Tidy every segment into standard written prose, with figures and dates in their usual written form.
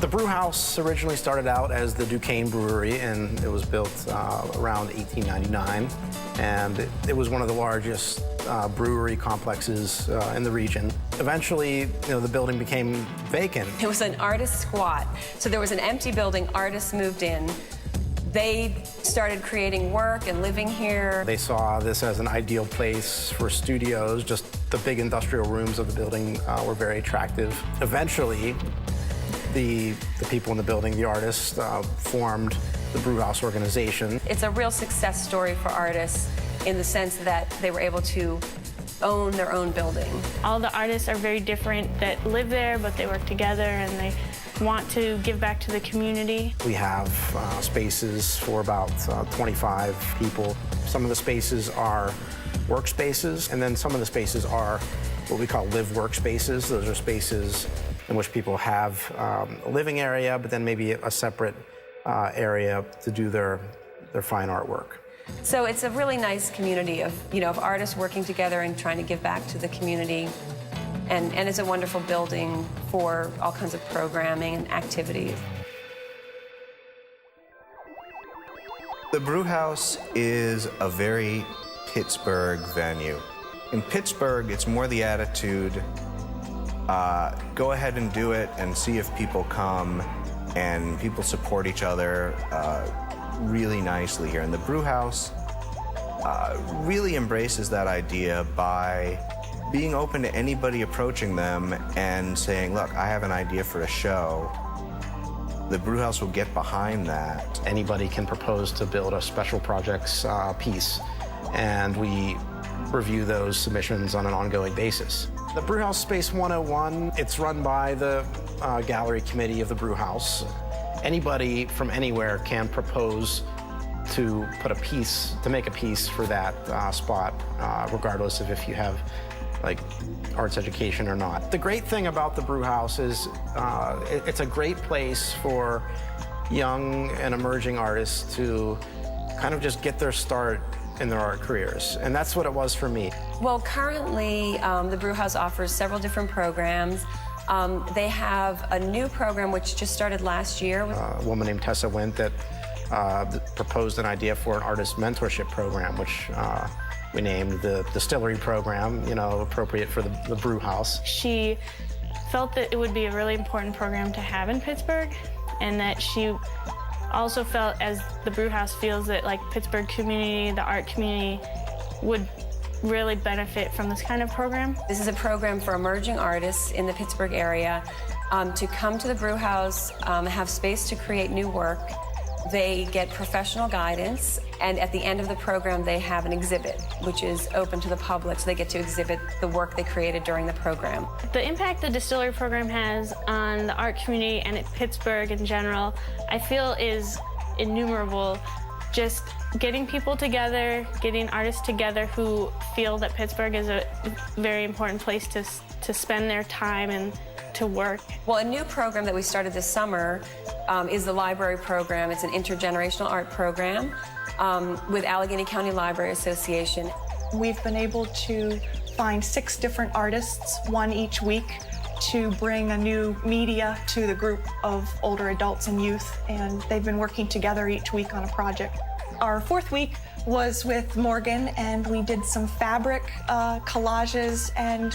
The Brewhouse originally started out as the Duquesne Brewery, and it was built around 1899. And it was one of the largest brewery complexes in the region. Eventually, the building became vacant. It was an artist squat. So there was an empty building, artists moved in. They started creating work and living here. They saw this as an ideal place for studios. Just the big industrial rooms of the building were very attractive. Eventually, the people in the building, the artists, formed the Brewhouse organization. It's a real success story for artists in the sense that they were able to own their own building. All the artists are very different that live there, but they work together and they want to give back to the community. We have spaces for about 25 people. Some of the spaces are workspaces, and then some of the spaces are what we call live workspaces. Those are spaces in which people have a living area, but then maybe a separate area to do their fine artwork. So it's a really nice community of artists working together and trying to give back to the community. And it's a wonderful building for all kinds of programming and activities. The Brewhouse is a very Pittsburgh venue. In Pittsburgh, it's more the attitude, go ahead and do it and see if people come, and people support each other really nicely here. And the Brewhouse really embraces that idea by being open to anybody approaching them and saying, look, I have an idea for a show. The Brewhouse will get behind that. Anybody can propose to build a special projects piece, and we review those submissions on an ongoing basis. The Brewhouse Space 101, it's run by the gallery committee of the Brewhouse. Anybody from anywhere can propose to put a piece, to make a piece for that spot, regardless of if you have arts education or not. The great thing about the Brewhouse is it's a great place for young and emerging artists to kind of just get their start in their art careers, and that's what it was for me. Well, currently, the Brewhouse offers several different programs. They have a new program which just started last year. A woman named Tessa Wint that proposed an idea for an artist mentorship program, which we named the Distillery Program, appropriate for the Brewhouse. She felt that it would be a really important program to have in Pittsburgh, and that she also felt, as the Brewhouse feels, that Pittsburgh community, the art community, would really benefit from this kind of program. This is a program for emerging artists in the Pittsburgh area to come to the Brewhouse, have space to create new work. They get professional guidance, and at the end of the program, they have an exhibit, which is open to the public, so they get to exhibit the work they created during the program. The impact the Distillery Program has on the art community and Pittsburgh in general, I feel is innumerable. Just getting people together, getting artists together who feel that Pittsburgh is a very important place to spend their time and to work. Well, a new program that we started this summer is the library program. It's an intergenerational art program with Allegheny County Library Association. We've been able to find 6 different artists, one each week, to bring a new media to the group of older adults and youth, and they've been working together each week on a project. Our 4th week was with Morgan, and we did some fabric collages and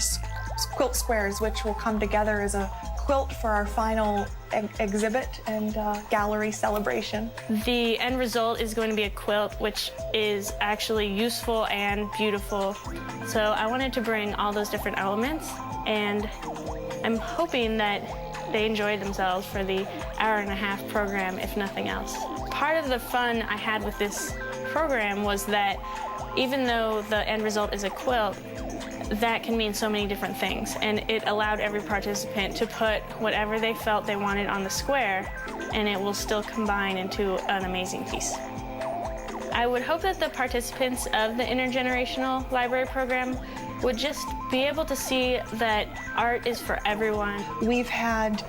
quilt squares, which will come together as a quilt for our final exhibit and gallery celebration. The end result is going to be a quilt, which is actually useful and beautiful. So I wanted to bring all those different elements, and I'm hoping that they enjoy themselves for the hour-and-a-half program, if nothing else. Part of the fun I had with this program was that even though the end result is a quilt, that can mean so many different things, and it allowed every participant to put whatever they felt they wanted on the square, and it will still combine into an amazing piece. I would hope that the participants of the intergenerational library program would just be able to see that art is for everyone. We've had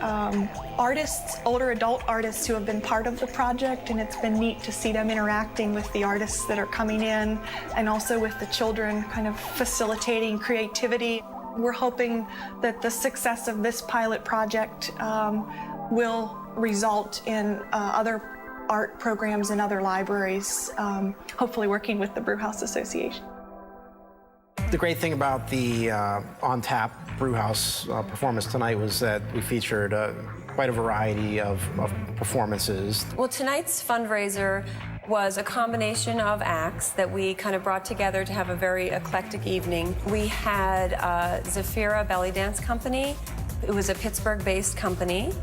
artists, older adult artists, who have been part of the project, and it's been neat to see them interacting with the artists that are coming in, and also with the children, kind of facilitating creativity. We're hoping that the success of this pilot project will result in other art programs in other libraries, hopefully working with the Brewhouse Association. The great thing about the on-tap Brewhouse performance tonight was that we featured quite a variety of performances. Well, tonight's fundraiser was a combination of acts that we kind of brought together to have a very eclectic evening. We had Zafira Belly Dance Company. It was a Pittsburgh-based company,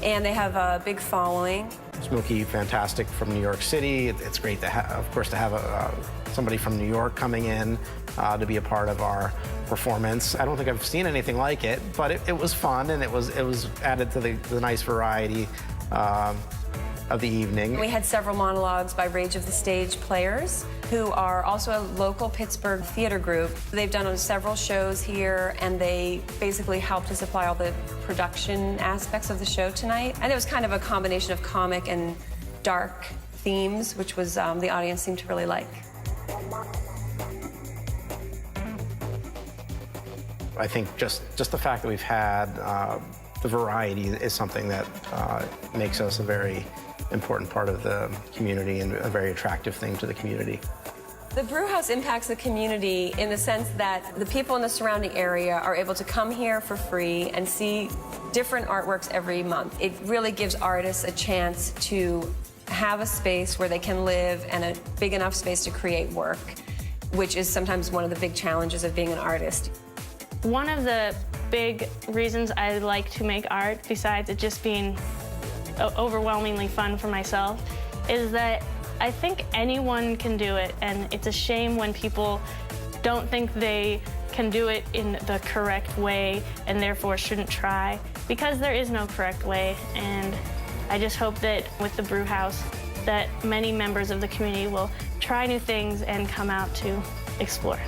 and they have a big following. Smokey Fantastic from New York City. It's great to have, of course, to have somebody from New York coming in to be a part of our performance. I don't think I've seen anything like it, but it was fun, and it was added to the nice variety of the evening. We had several monologues by Rage of the Stage players, who are also a local Pittsburgh theater group. They've done several shows here, and they basically helped to supply all the production aspects of the show tonight. And it was kind of a combination of comic and dark themes, which was the audience seemed to really like. I think just the fact that we've had the variety is something that makes us a very important part of the community and a very attractive thing to the community. The Brewhouse impacts the community in the sense that the people in the surrounding area are able to come here for free and see different artworks every month. It really gives artists a chance to have a space where they can live and a big enough space to create work, which is sometimes one of the big challenges of being an artist. One of the big reasons I like to make art, besides it just being overwhelmingly fun for myself, is that I think anyone can do it, and it's a shame when people don't think they can do it in the correct way and therefore shouldn't try, because there is no correct way. And I just hope that with the Brewhouse that many members of the community will try new things and come out to explore.